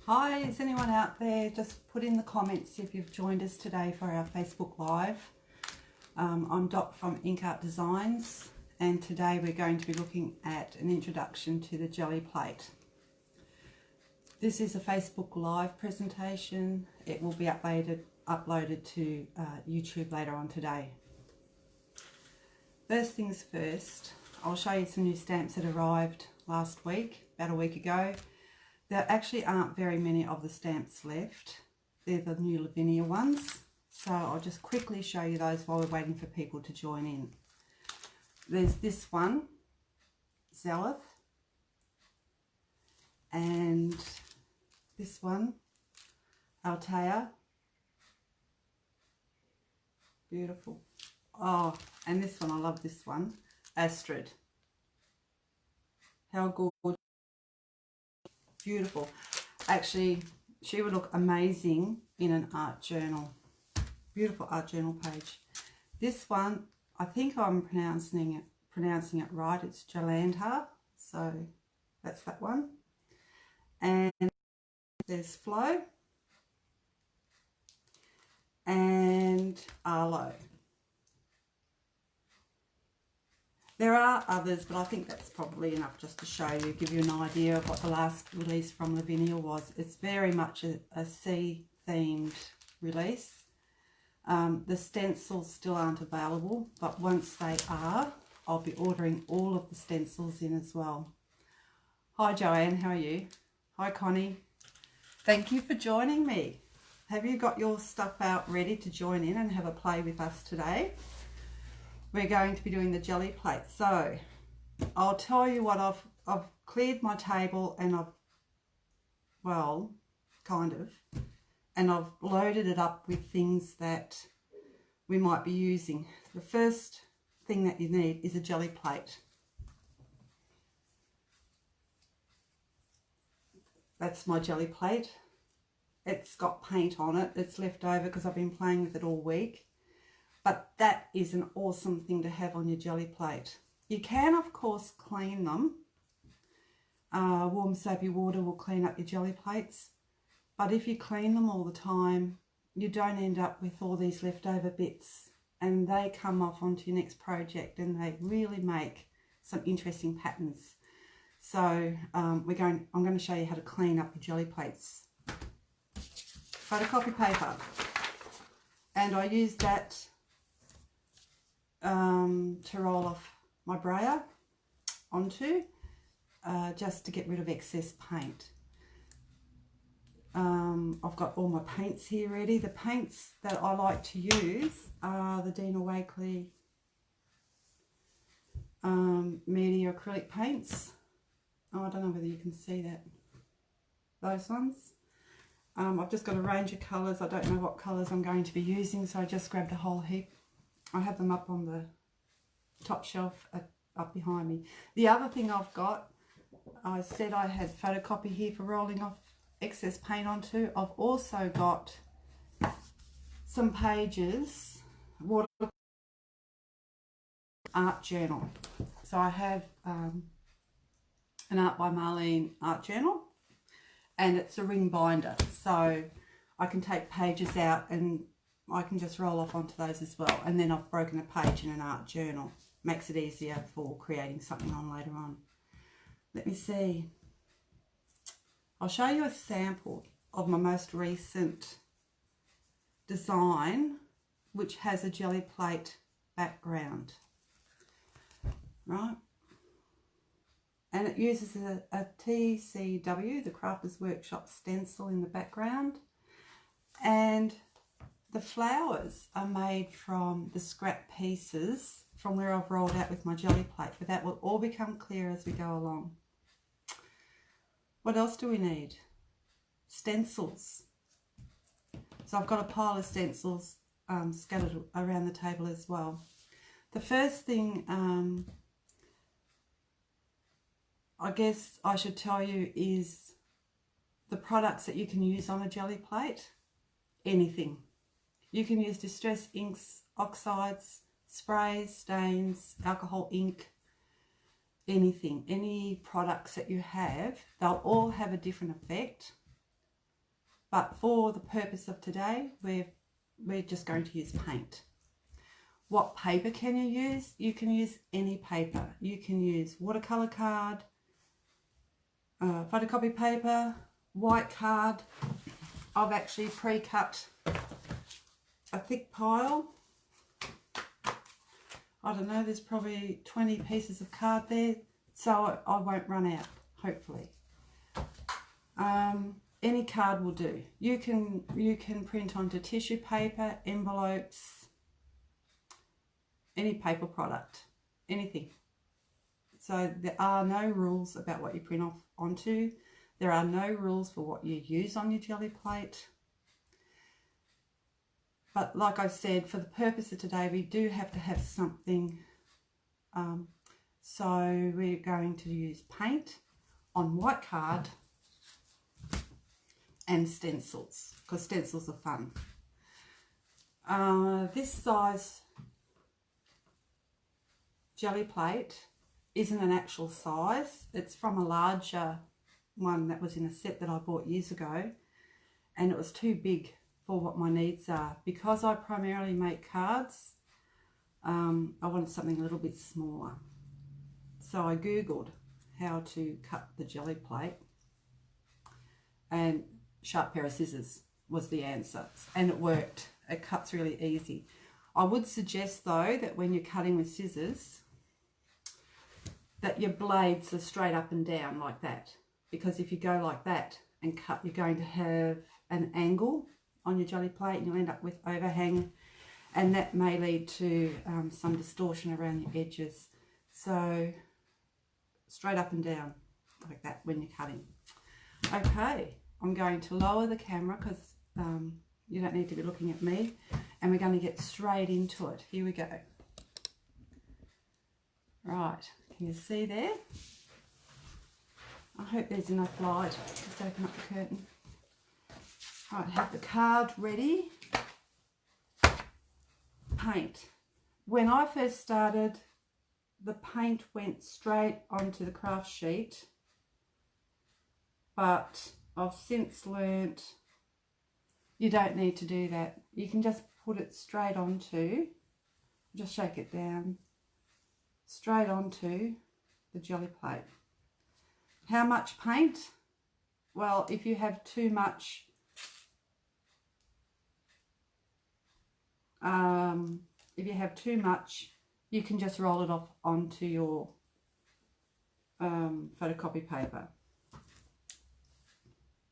Hi, is anyone out there? Just put in the comments if you've joined us today for our Facebook Live. I'm Dot from Ink Art Designs, and today we're going to be looking at an introduction to the jelly plate. This is a Facebook Live presentation. It will be uploaded to YouTube later on today. First things first, I'll show you some new stamps that arrived last week, about a week ago. There actually aren't very many of the stamps left. They're the new Lavinia ones. So I'll just quickly show you those while we're waiting for people to join in. There's this one, Zelith, and this one, Altea. Beautiful. Oh, and this one, I love this one, Astrid. How good. Beautiful. Actually, she would look amazing in an art journal. Beautiful art journal page. This one, I think I'm pronouncing it right. It's Jalandhar. So that's that one. And there's Flo and Arlo. There are others, but I think that's probably enough just to show you, give you an idea of what the last release from Lavinia was. It's very much a sea-themed release. The stencils still aren't available, but once they are, I'll be ordering all of the stencils in as well. Hi Joanne, how are you? Hi Connie. Thank you for joining me. Have you got your stuff out ready to join in and have a play with us today? We're going to be doing the jelly plate. So I'll tell you what, I've cleared my table and and I've loaded it up with things that we might be using. The first thing that you need is a jelly plate. That's my jelly plate. It's got paint on it. It's left over because I've been playing with it all week. But that is an awesome thing to have on your jelly plate. You can, of course, clean them. Warm soapy water will clean up your jelly plates. But if you clean them all the time, you don't end up with all these leftover bits. And they come off onto your next project and they really make some interesting patterns. So I'm going to show you how to clean up your jelly plates. Photocopy paper. And I use that to roll off my brayer onto, just to get rid of excess paint. I've got all my paints here ready. The paints that I like to use are the Dina Wakley media acrylic paints. Oh, I don't know whether you can see that. Those ones. I've just got a range of colours. I don't know what colours I'm going to be using, so I just grabbed a whole heap. I have them up on the top shelf up behind me. The other thing I've got, I said I had photocopy here for rolling off excess paint onto. I've also got some pages, water art journal. So I have an Art by Marlene art journal, and it's a ring binder. So I can take pages out and I can just roll off onto those as well. And then I've broken a page in an art journal. Makes it easier for creating something on later on. Let me see. I'll show you a sample of my most recent design, which has a jelly plate background. Right? And it uses a TCW, the Crafters Workshop stencil in the background. And the flowers are made from the scrap pieces from where I've rolled out with my jelly plate, but that will all become clear as we go along. What else do we need? Stencils. So I've got a pile of stencils scattered around the table as well. The first thing I guess I should tell you is the products that you can use on a jelly plate. Anything. You can use distress inks, oxides, sprays, stains, alcohol ink, anything, any products that you have, they'll all have a different effect. But for the purpose of today, we're just going to use paint. What paper can you use? You can use any paper. You can use watercolor card, photocopy paper, white card. I've actually pre-cut a thick pile. I don't know, there's probably 20 pieces of card there, so I won't run out, hopefully. Any card will do. You can print onto tissue paper, envelopes, any paper product, anything. So there are no rules about what you print off onto. There are no rules for what you use on your jelly plate. But like I said, for the purpose of today, we do have to have something. So we're going to use paint on white card and stencils, because stencils are fun. This size jelly plate isn't an actual size. It's from a larger one that was in a set that I bought years ago, and it was too big for what my needs are. Because I primarily make cards, I wanted something a little bit smaller. So I googled how to cut the jelly plate, and sharp pair of scissors was the answer, and it worked. It cuts really easy. I would suggest though that when you're cutting with scissors, that your blades are straight up and down like that, because if you go like that and cut, you're going to have an angle on your jelly plate and you'll end up with overhang, and that may lead to some distortion around your edges. So straight up and down like that when you're cutting. Okay, I'm going to lower the camera because you don't need to be looking at me, and we're going to get straight into it. Here we go. Right, can you see there? I hope there's enough light. Just open up the curtain. Right, have the card ready. Paint. When I first started, the paint went straight onto the craft sheet, but I've since learnt you don't need to do that. You can just put it straight onto, just shake it down, straight onto the jelly plate. How much paint? Well, if you have too much, you can just roll it off onto your photocopy paper.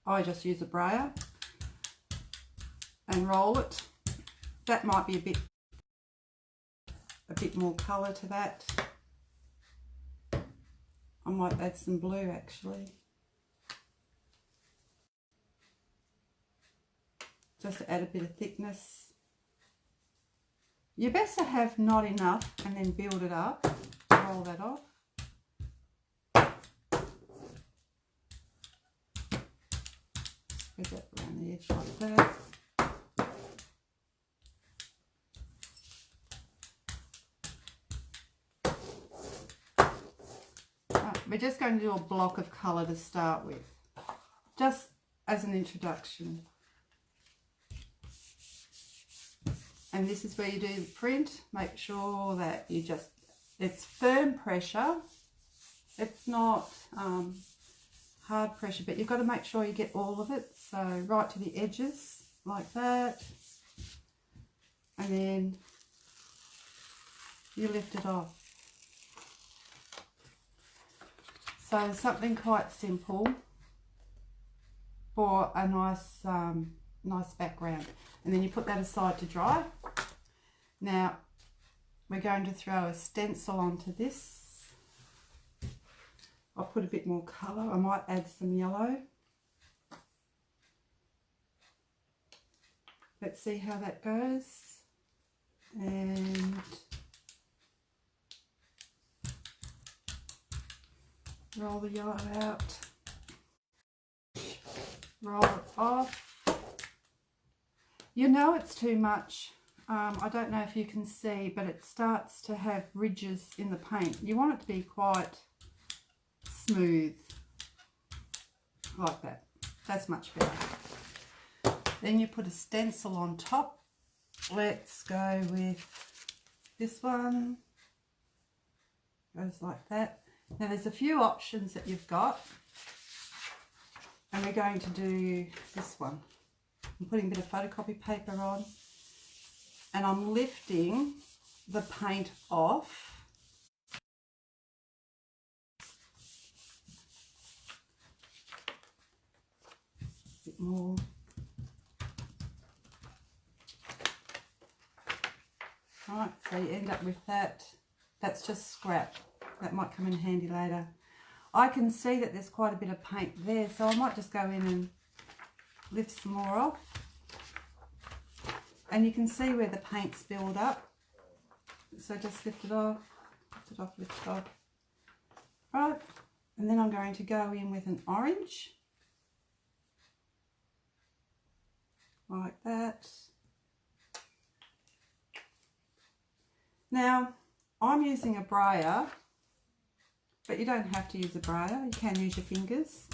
I just use a brayer and roll it. That might be a bit more colour to that. I might add some blue actually, just to add a bit of thickness. You're best to have not enough and then build it up. Roll that off. Spread that around the edge like that. Right, we're just going to do a block of colour to start with, just as an introduction. And this is where you do the print. Make sure that you just, it's firm pressure. It's not hard pressure, but you've got to make sure you get all of it. So right to the edges like that. And then you lift it off. So something quite simple for a nice, nice background. And then you put that aside to dry. Now we're going to throw a stencil onto this. I'll put a bit more colour. I might add some yellow. Let's see how that goes. And roll the yellow out. Roll it off. You know it's too much. I don't know if you can see, but it starts to have ridges in the paint. You want it to be quite smooth, like that. That's much better. Then you put a stencil on top. Let's go with this one. Goes like that. Now there's a few options that you've got, and we're going to do this one. I'm putting a bit of photocopy paper on, and I'm lifting the paint off. A bit more. Right, so you end up with that. That's just scrap. That might come in handy later. I can see that there's quite a bit of paint there, so I might just go in and lift some more off. And you can see where the paint's built up. So just lift it off, lift it off, lift it off. Right, and then I'm going to go in with an orange. Like that. Now, I'm using a brayer, but you don't have to use a brayer. You can use your fingers.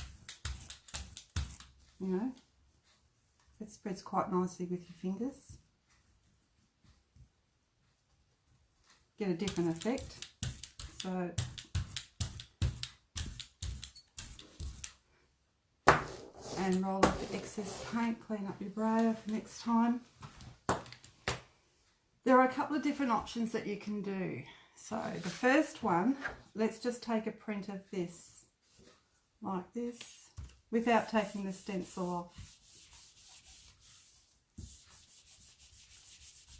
You know, it spreads quite nicely with your fingers. Get a different effect. So, and roll off the excess paint, clean up your brayer for next time. There are a couple of different options that you can do. So the first one, let's just take a print of this, like this, without taking the stencil off.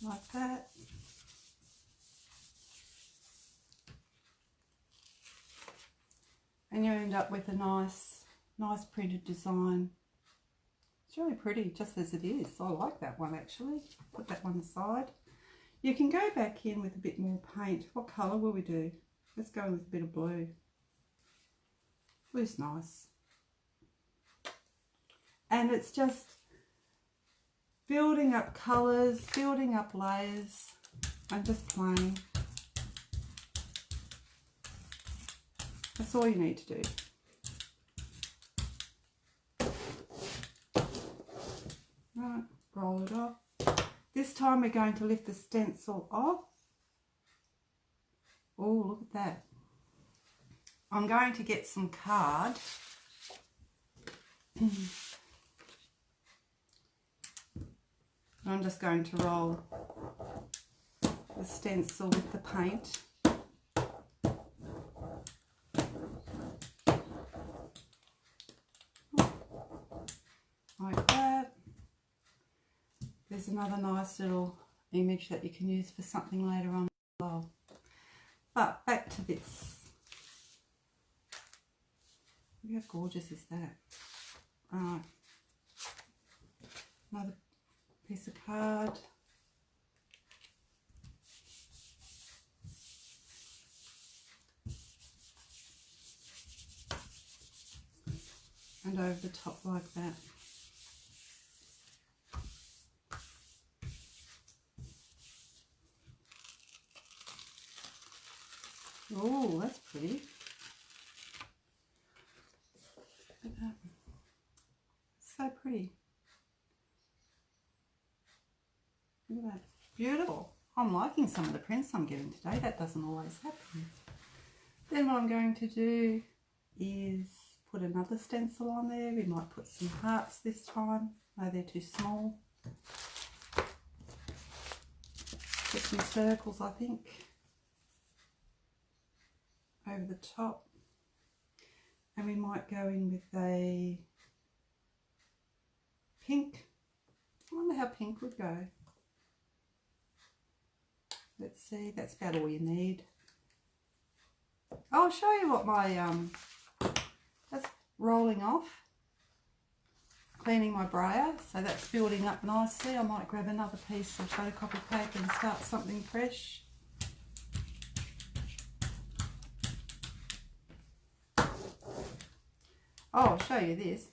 Like that. And you end up with a nice printed design. It's really pretty, just as it is. I like that one actually. Put that one aside. You can go back in with a bit more paint. What colour will we do? Let's go in with a bit of blue. Blue's nice. And it's just building up colours, building up layers, and just playing. That's all you need to do. Right, roll it off. This time we're going to lift the stencil off. Oh, look at that. I'm going to get some card. I'm just going to roll the stencil with the paint. Like that. There's another nice little image that you can use for something later on as well. But back to this. Look how gorgeous is that? Alright. Another piece of card. And over the top like that. Oh, that's pretty. Look at that. So pretty. Look at that. Beautiful. I'm liking some of the prints I'm getting today. That doesn't always happen. Then what I'm going to do is put another stencil on there. We might put some hearts this time. No, they're too small. Put some circles, I think, over the top. And we might go in with a pink. I wonder how pink would go. Let's see, that's about all you need. I'll show you what my, that's rolling off. Cleaning my brayer, so that's building up nicely. I might grab another piece of photocopy paper and start something fresh. Oh, I'll show you this.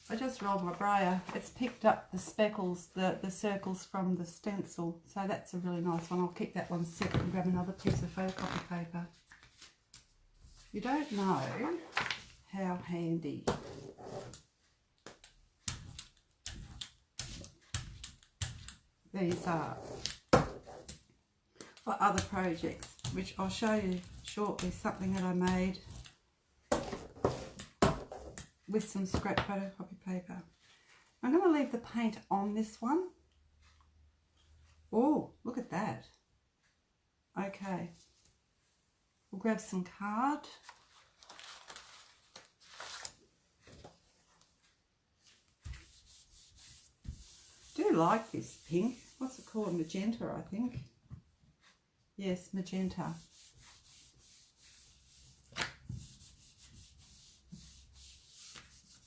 I just rolled my brayer. It's picked up the speckles, the circles from the stencil. So that's a really nice one. I'll keep that one separate and grab another piece of photocopy paper. You don't know how handy these are for other projects, which I'll show you shortly, something that I made with some scrap photocopy paper. I'm going to leave the paint on this one. Oh, look at that. Okay. We'll grab some card. I do like this pink. What's it called? Magenta, I think. Yes, magenta.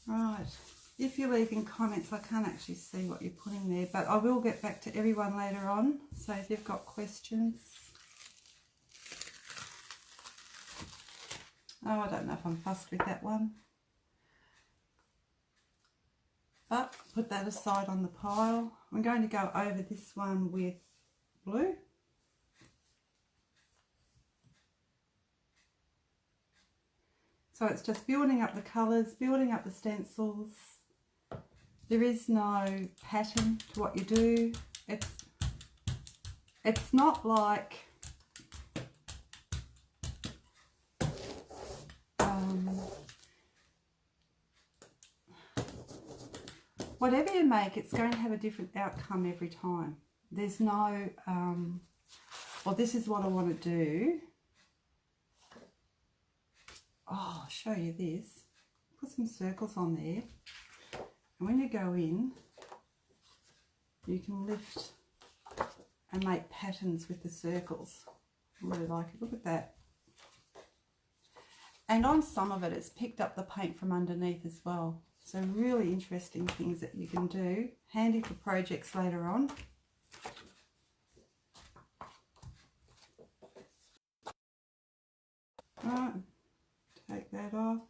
Right. If you're leaving comments, I can't actually see what you're putting there, but I will get back to everyone later on. So if you've got questions. Oh, I don't know if I'm fussed with that one. But put that aside on the pile. I'm going to go over this one with blue. So it's just building up the colours, building up the stencils. There is no pattern to what you do. It's not like whatever you make, it's going to have a different outcome every time. There's no, well, this is what I want to do. Oh, I'll show you this. Put some circles on there. And when you go in, you can lift and make patterns with the circles. I really like it. Look at that. And on some of it, it's picked up the paint from underneath as well. So really interesting things that you can do. Handy for projects later on. Right, take that off.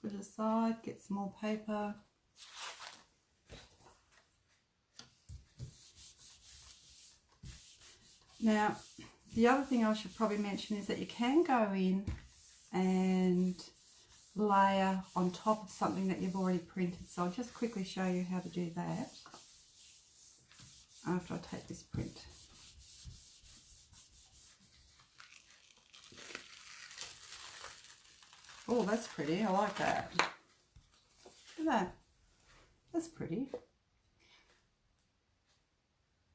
Put it aside, get some more paper. Now, the other thing I should probably mention is that you can go in and layer on top of something that you've already printed. So I'll just quickly show you how to do that after I take this print. Oh, that's pretty. I like that. Look at that. That's pretty.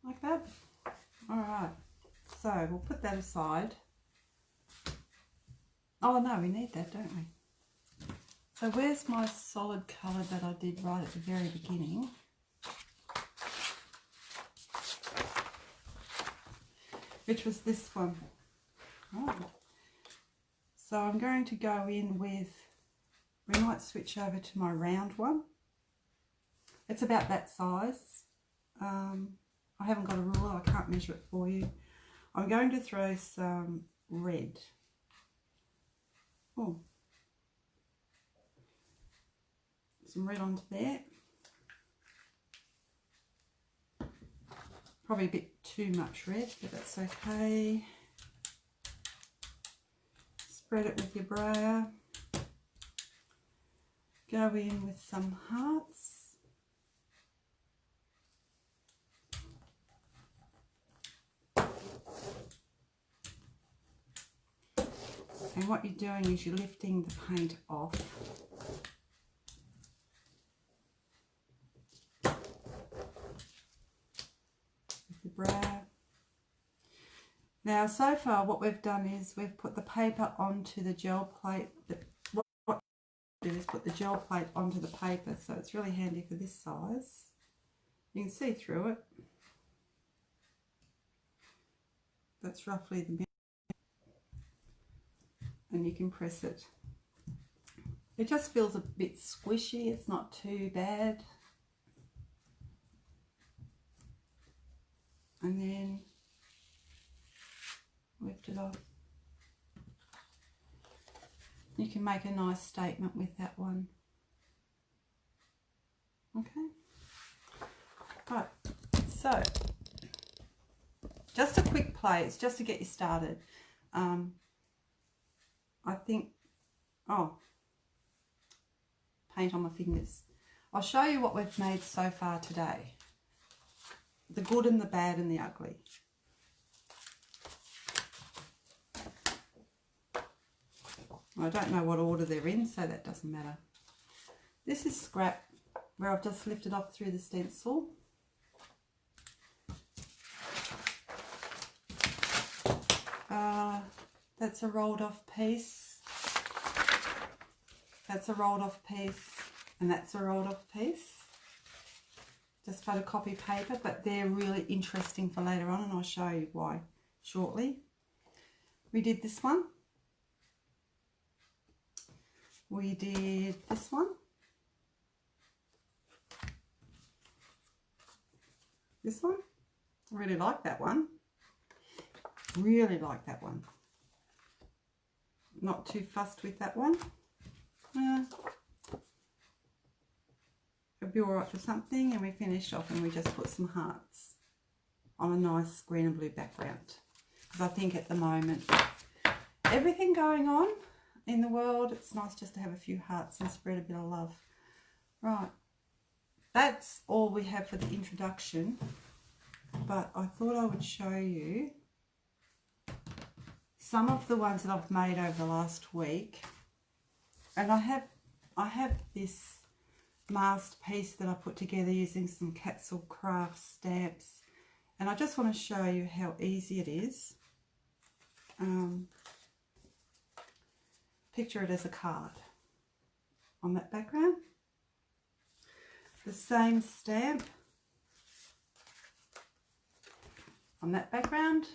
Like that. All right. So we'll put that aside. Oh no, we need that, don't we? So where's my solid colour that I did right at the very beginning? Which was this one. Right. So I'm going to go in with, we might switch over to my round one. It's about that size. I haven't got a ruler, I can't measure it for you. I'm going to throw some red. Oh. Some red onto there. Probably a bit too much red, but that's okay. Spread it with your brayer. Go in with some hearts. And what you're doing is you're lifting the paint off. With the brayer. Now, so far what we've done is we've put the paper onto the gel plate. What we do is put the gel plate onto the paper, so it's really handy for this size. You can see through it. That's roughly the middle. And you can press it. It just feels a bit squishy, it's not too bad. And then lift it off. You can make a nice statement with that one. Okay. Right, so just a quick play, it's just to get you started. I think, oh, paint on my fingers. I'll show you what we've made so far today. the good and the bad and the ugly. I don't know what order they're in, so that doesn't matter. This is scrap, where I've just lifted off through the stencil. That's a rolled off piece. That's a rolled off piece. And that's a rolled off piece. Just photocopy paper, but they're really interesting for later on, and I'll show you why shortly. We did this one. We did this one. This one. I really like that one. Really like that one. Not too fussed with that one. It'll be alright for something, and we finish off and we just put some hearts on a nice green and blue background. Because I think at the moment, everything going on in the world, it's nice just to have a few hearts and spread a bit of love. Right, that's all we have for the introduction, but I thought I would show you some of the ones that I've made over the last week. And I have this masked piece that I put together using some Catsull Craft stamps, and I just want to show you how easy it is. Picture it as a card on that background. The same stamp on that background.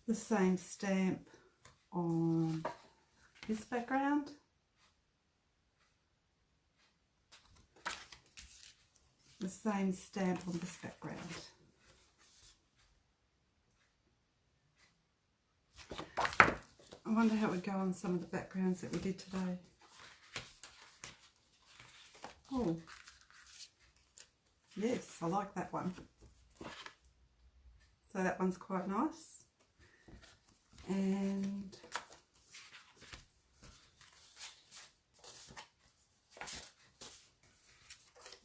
The same stamp on this background. The same stamp on this background. I wonder how it would go on some of the backgrounds that we did today. Oh, yes, I like that one. So that one's quite nice. And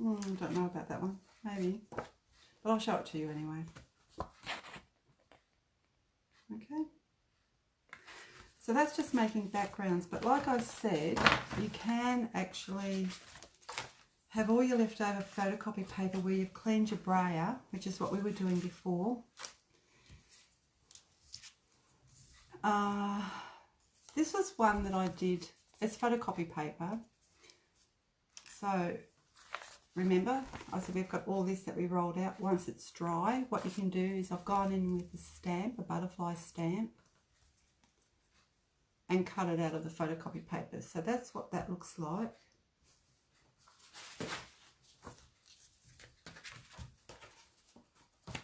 I don't know about that one, maybe, but I'll show it to you anyway. Okay, so that's just making backgrounds, but like I said, you can actually have all your leftover photocopy paper where you've cleaned your brayer, which is what we were doing before. This was one that I did, it's photocopy paper. So remember, I said we've got all this that we rolled out. Once it's dry, what you can do is I've gone in with a stamp, a butterfly stamp, and cut it out of the photocopy paper. So that's what that looks like.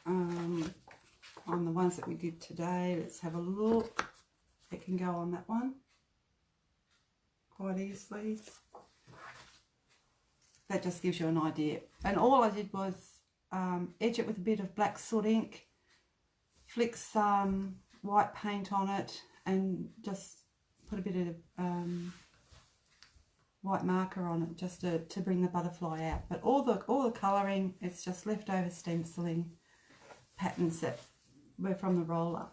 On the ones that we did today, let's have a look. It can go on that one quite easily. That just gives you an idea. And all I did was edge it with a bit of black soot ink, flick some white paint on it, and just put a bit of white marker on it just to bring the butterfly out. But all the colouring, it's just leftover stenciling patterns that were from the roller.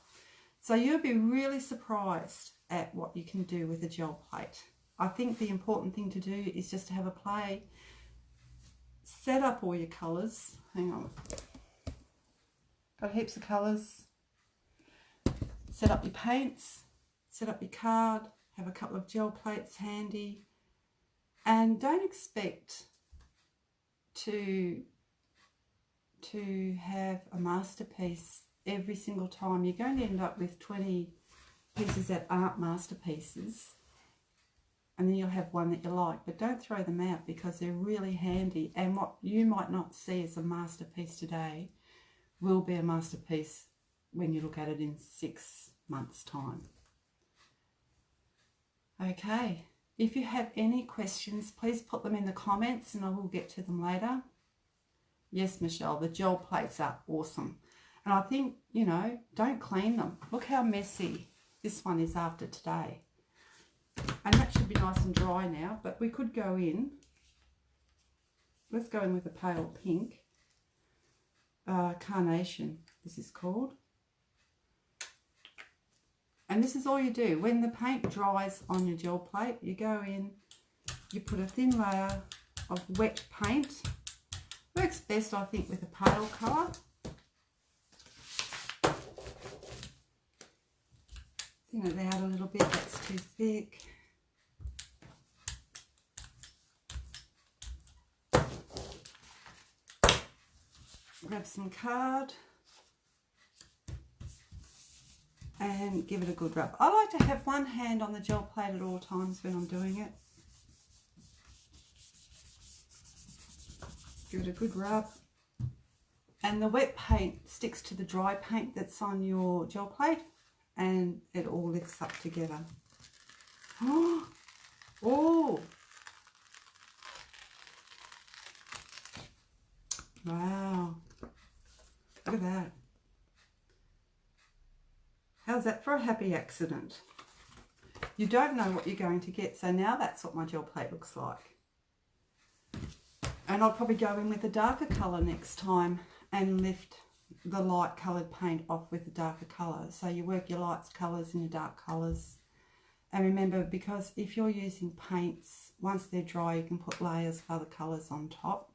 So you'll be really surprised at what you can do with a gel plate. I think the important thing to do is just to have a play, set up all your colours. Hang on. Got heaps of colours. Set up your paints, set up your card, have a couple of gel plates handy, and don't expect to have a masterpiece every single time. You're going to end up with 20 pieces that aren't masterpieces, and then you'll have one that you like, but don't throw them out because they're really handy, and what you might not see as a masterpiece today will be a masterpiece when you look at it in 6 months' time. Okay, if you have any questions, please put them in the comments and I will get to them later. Yes, Michelle, the gel plates are awesome. And I think, you know, don't clean them. Look how messy this one is after today. And that should be nice and dry now, but we could go in let's go in with a pale pink. Carnation, this is called. And this is all you do. When the paint dries on your gel plate, you go in, you put a thin layer of wet paint. Works best, I think, with a pale colour. Thin it out a little bit, that's too thick. Grab some card and give it a good rub. I like to have one hand on the gel plate at all times when I'm doing it. Give it a good rub. And the wet paint sticks to the dry paint that's on your gel plate and it all lifts up together. Oh! Wow. Look at that. How's that for a happy accident? You don't know what you're going to get, so now that's what my gel plate looks like. And I'll probably go in with a darker colour next time and lift the light coloured paint off with a darker colour. So you work your light colours and your dark colours. And remember, because if you're using paints, once they're dry, you can put layers of other colours on top.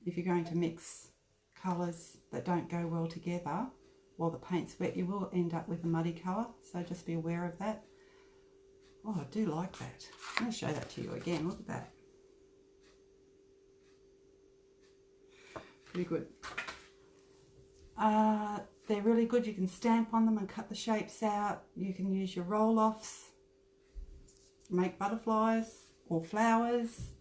If you're going to mix colours that don't go well together while the paint's wet, you will end up with a muddy colour, so just be aware of that. Oh, I do like that. I'm going to show that to you again. Look at that. Pretty good. They're really good. You can stamp on them and cut the shapes out. You can use your roll-offs, make butterflies or flowers,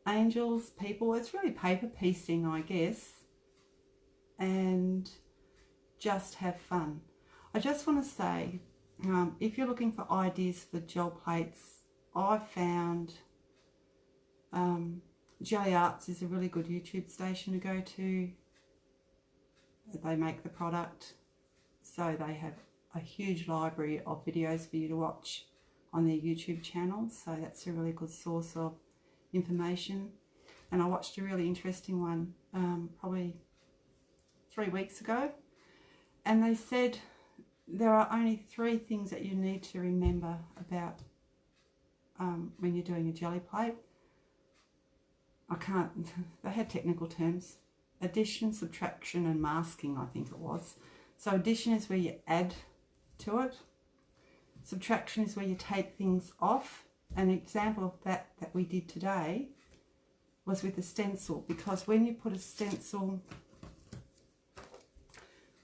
angels, people. It's really paper piecing, I guess, and just have fun. I just want to say, if you're looking for ideas for gel plates, I've found Jelly Arts is a really good YouTube station to go to. They make the product, so they have a huge library of videos for you to watch on their YouTube channel, so that's a really good source of information. And I watched a really interesting one probably 3 weeks ago, and they said there are only 3 things that you need to remember about when you're doing a jelly plate. They had technical terms: addition, subtraction and masking, I think it was. So addition is where you add to it. Subtraction is where you take things off. An example of that we did today was with a stencil, because when you put a stencil,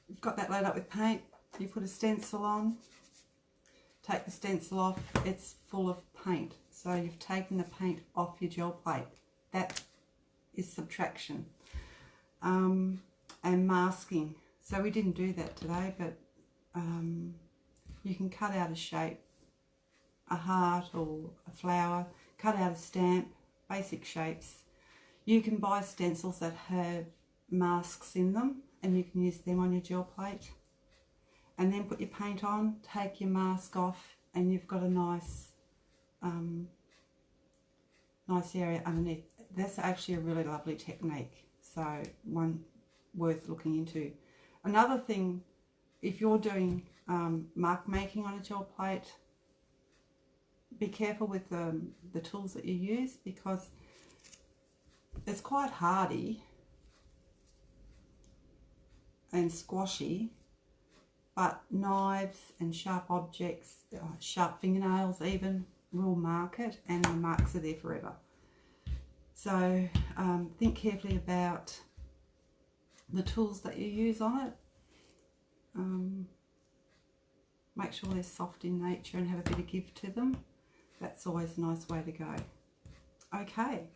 you've got that laid up with paint, you put a stencil on, take the stencil off, it's full of paint. So you've taken the paint off your gel plate. That is subtraction. And masking. So we didn't do that today, but you can cut out a shape, a heart or a flower, cut out a stamp, basic shapes. You can buy stencils that have masks in them and you can use them on your gel plate, and then put your paint on, take your mask off, and you've got a nice nice area underneath. That's actually a really lovely technique, so one worth looking into. Another thing, if you're doing mark making on a gel plate, be careful with the tools that you use, because it's quite hardy and squashy, but knives and sharp objects, sharp fingernails even, will mark it, and the marks are there forever. So think carefully about the tools that you use on it. Make sure they're soft in nature and have a bit of give to them. That's always a nice way to go. Okay,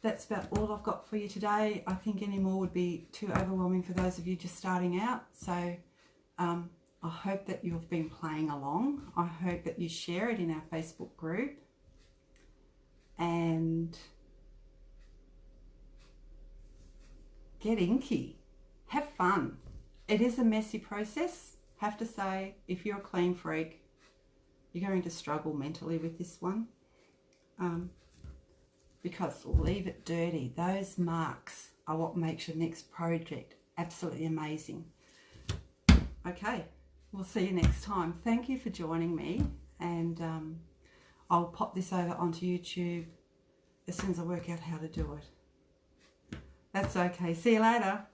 that's about all I've got for you today. I think any more would be too overwhelming for those of you just starting out. So I hope that you've been playing along. I hope that you share it in our Facebook group, and get inky. Have fun. It is a messy process. Have to say, if you're a clean freak, you're going to struggle mentally with this one. because leave it dirty. Those marks are what makes your next project absolutely amazing. Okay, we'll see you next time. Thank you for joining me, and I'll pop this over onto YouTube as soon as I work out how to do it. That's okay. See you later.